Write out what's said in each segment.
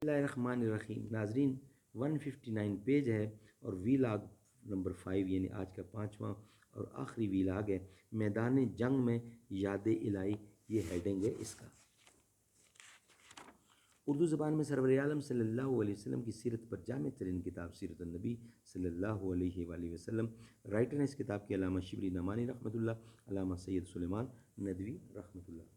بسم اللہ الرحمن الرحیم۔ ناظرین، 159 پیج ہے اور ویلاگ نمبر 5 یعنی آج کا 5واں اور آخری ویلاگ ہے، میدان جنگ میں یاد الہی، یہ ہیڈنگ ہے اس کا۔ اردو زبان میں سرور عالم صلی اللہ علیہ وسلم کی سیرت پر جامع ترین کتاب سیرت النبی صلی اللہ علیہ وآلہ وسلم۔ رائٹر ہیں اس کتاب کے علامہ شبلی نعمانی رحمۃ اللہ، علامہ سید سلیمان ندوی رحمۃ اللہ۔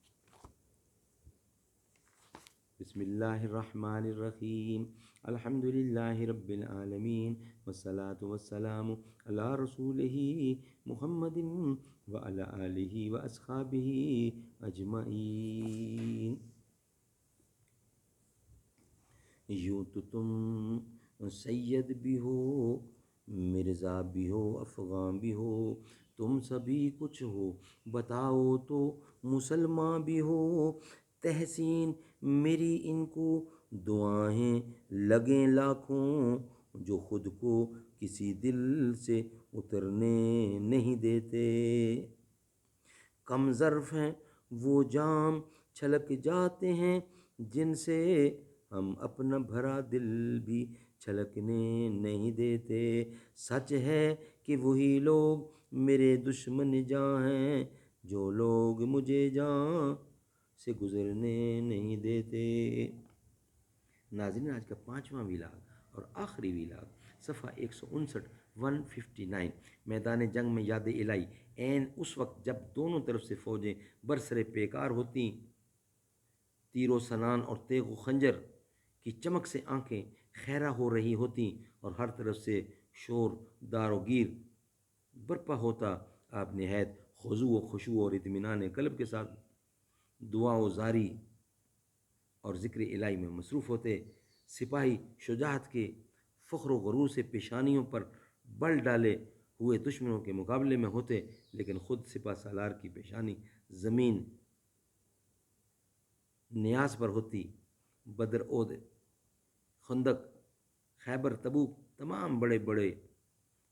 بسم اللہ الرحمن الرحیم، الحمد للہ رب العالمین، والصلاة والسلام علی رسولہ محمد وعلی آلہ واصحابہ اجمعین۔ یوں تو تم سید بھی ہو، مرزا بھی ہو، افغان بھی ہو، تم سبھی کچھ ہو، بتاؤ تو مسلمان بھی ہو۔ تحسین میری ان کو دعائیں لگیں لاکھوں، جو خود کو کسی دل سے اترنے نہیں دیتے۔ کم ظرف ہیں وہ جام چھلک جاتے ہیں، جن سے ہم اپنا بھرا دل بھی چھلکنے نہیں دیتے۔ سچ ہے کہ وہی لوگ میرے دشمن جاں ہیں، جو لوگ مجھے جاں سے گزرنے نہیں دیتے۔ ناظرین، آج کا 5واں ویلاگ اور آخری ویلاگ، صفحہ 159، 159۔ میدان جنگ میں یاد الہی، عین اس وقت جب دونوں طرف سے فوجیں برسر پیکار ہوتیں، تیر و سنان اور تیغ و خنجر کی چمک سے آنکھیں خیرہ ہو رہی ہوتیں اور ہر طرف سے شور دار و گیر برپا ہوتا، آپ نہایت خضوع و خشوع اور اطمینان قلب کے ساتھ دعا و زاری اور ذکر الہی میں مصروف ہوتے۔ سپاہی شجاعت کے فخر و غرور سے پیشانیوں پر بل ڈالے ہوئے دشمنوں کے مقابلے میں ہوتے، لیکن خود سپہ سالار کی پیشانی زمین نیاز پر ہوتی۔ بدر، احد، خندق، خیبر، تبوک، تمام بڑے بڑے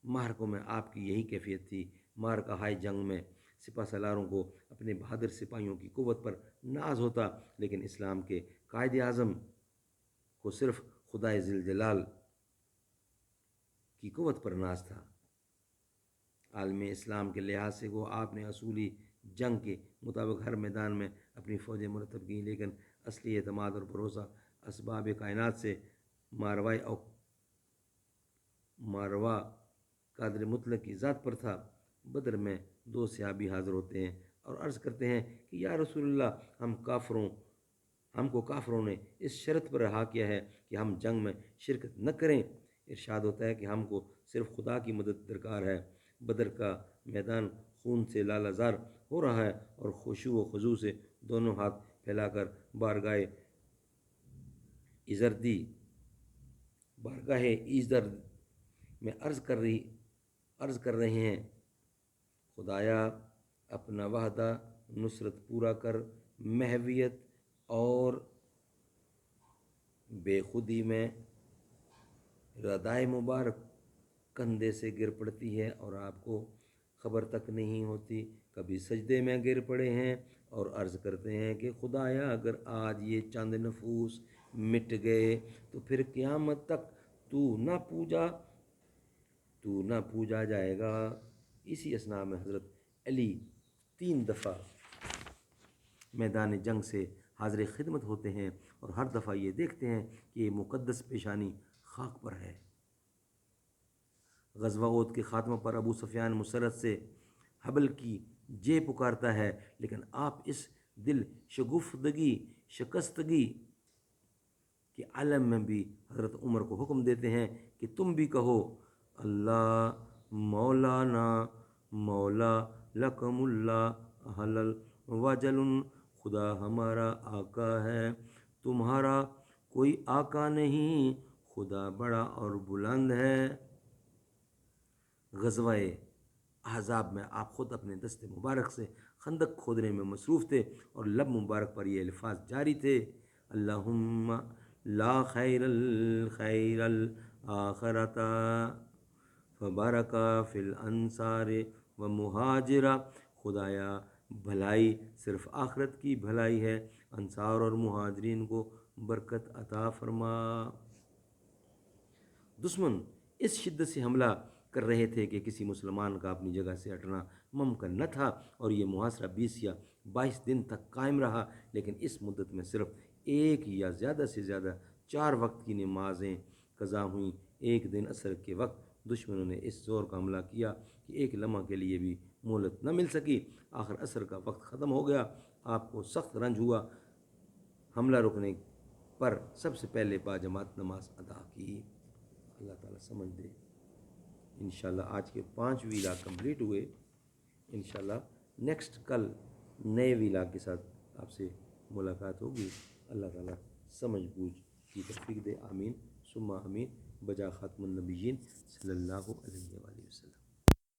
معرکوں میں آپ کی یہی کیفیت تھی۔ معرکہ ہائے جنگ میں سپہ سالاروں کو اپنے بہادر سپاہیوں کی قوت پر ناز ہوتا، لیکن اسلام کے قائد اعظم کو صرف خدائے ذوالجلال کی قوت پر ناز تھا۔ عالم اسلام کے لحاظ سے وہ آپ نے اصولی جنگ کے مطابق ہر میدان میں اپنی فوجیں مرتب کیں، لیکن اصلی اعتماد اور بھروسہ اسباب کائنات سے ماروا قادر مطلق کی ذات پر تھا۔ بدر میں 2 صحابی حاضر ہوتے ہیں اور عرض کرتے ہیں کہ یا رسول اللہ، ہم کو کافروں نے اس شرط پر رہا کیا ہے کہ ہم جنگ میں شرکت نہ کریں۔ ارشاد ہوتا ہے کہ ہم کو صرف خدا کی مدد درکار ہے۔ بدر کا میدان خون سے لالہ زار ہو رہا ہے اور خشوع و خضوع سے دونوں ہاتھ پھیلا کر بارگاہ ایزرد میں عرض کر رہے ہیں، خدایا اپنا وعدہ نصرت پورا کر۔ محویت اور بے خودی میں ردائے مبارک کندھے سے گر پڑتی ہے اور آپ کو خبر تک نہیں ہوتی۔ کبھی سجدے میں گر پڑے ہیں اور عرض کرتے ہیں کہ خدایا اگر آج یہ چند نفوس مٹ گئے تو پھر قیامت تک تو نہ پوجا جائے گا۔ اسی اثناء میں حضرت علی 3 دفعہ میدان جنگ سے حاضر خدمت ہوتے ہیں اور ہر دفعہ یہ دیکھتے ہیں کہ یہ مقدس پیشانی خاک پر ہے۔ غزوہ احد کے خاتمہ پر ابو سفیان مسرت سے حبل کی جے پکارتا ہے، لیکن آپ اس دل شکستگی کے عالم میں بھی حضرت عمر کو حکم دیتے ہیں کہ تم بھی کہو، اللہ مولانا مولا لکم اللہ حلل وجل، خدا ہمارا آقا ہے، تمہارا کوئی آقا نہیں، خدا بڑا اور بلند ہے۔ غزوہ احزاب میں آپ خود اپنے دست مبارک سے خندق کھودنے میں مصروف تھے اور لب مبارک پر یہ الفاظ جاری تھے، اللہم لا خیر الخیر الآخرۃ فبارک فی الانصار و مہاجرہ، خدایا بھلائی صرف آخرت کی بھلائی ہے، انصار اور مہاجرین کو برکت عطا فرما۔ دشمن اس شدت سے حملہ کر رہے تھے کہ کسی مسلمان کا اپنی جگہ سے ہٹنا ممکن نہ تھا، اور یہ محاصرہ 20 یا 22 دن تک قائم رہا، لیکن اس مدت میں صرف ایک یا زیادہ سے زیادہ 4 وقت کی نمازیں قضا ہوئیں۔ ایک دن عصر کے وقت دشمنوں نے اس زور کا حملہ کیا کہ ایک لمحہ کے لیے بھی مہلت نہ مل سکی۔ آخر عصر کا وقت ختم ہو گیا، آپ کو سخت رنج ہوا۔ حملہ رکنے پر سب سے پہلے باجماعت نماز ادا کی۔ اللہ تعالیٰ سمجھ دے۔ انشاءاللہ آج کے 5 ویلاگ کمپلیٹ ہوئے۔ انشاءاللہ نیکسٹ کل نئے ویلاگ کے ساتھ آپ سے ملاقات ہوگی۔ اللہ تعالیٰ سمجھ بوجھ کی توفیق دے، آمین ثم آمین، بجا خاتم النبیین صلی اللہ علیہ وآلہ وسلم۔